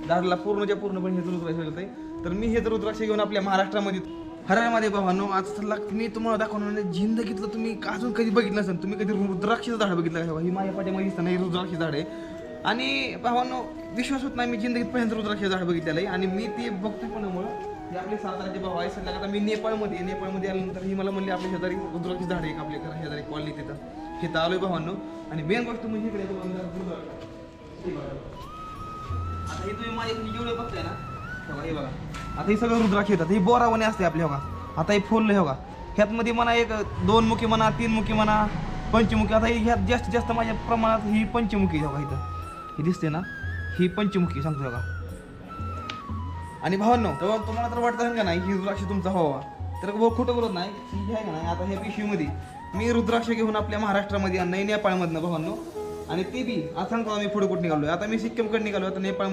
झाडाला पूर्णच्या पूर्णपणे हे रुद्राक्ष होते. तर मी हे रुद्राक्ष घेऊन आपल्या महाराष्ट्रामध्ये हरियाणामध्ये भावांनो आज मी तुम्हाला दाखवणार म्हणजे जिंदगीतलं तुम्ही अजून कधी बघितलं नसेल. तुम्ही कधी रुद्राक्षचं झाड बघितलं का? ही माझ्या पाठीमध्ये दिसतं नाही रुद्राक्ष झाड आहे. आणि भावांनो विश्वास होत नाही मी जिंदगीत पहिल्यांदा रुद्राक्ष झाड बघितलेलं आहे. आणि मी ते बघतोय कोणामुळं हे आपले साताराचे भाऊ आहे. सध्या आता मी नेपाळमध्ये आल्यानंतर ही मला म्हणली आपल्या शेजारी रुद्राक्ष झाड आहे आपल्या घरा शेजारी कॉलनी तिथं आलोय भावांनो. आणि मेन गोष्ट म्हणजे इकडे आता हे तुम्ही माझ्या जेवढे बघताय ना हे बघा आता हे सगळं रुद्राक्ष येतात. ही बोरावणे असते आपल्या बघा. आता हे फुललं हे बघा ह्यातमध्ये म्हणा एक 2 मुखी म्हणा 3 मुखी म्हणा पंचमुखी. आता ह्यात जास्तीत जास्त माझ्या प्रमाणात ही पंचमुखी बघा इथं ही दिसते ना ही पंचमुखी सांगतो बघा. आणि भावांनो तेव्हा तुम्हाला तर वाटतं का नाही ही रुद्राक्ष तुमचा व्हावा तर खोटं बोलत नाही. ही आहे का नाही आता ह्या पिशवीमध्ये मी रुद्राक्ष घेऊन आपल्या महाराष्ट्रामध्ये आणलं नेपाळमधनं भावांनो. आणि ते बी आज सांगतो आम्ही पुढे कुठे निघालोय. आता मी सिक्कीमकडे निघालो आता नेपाळमध्ये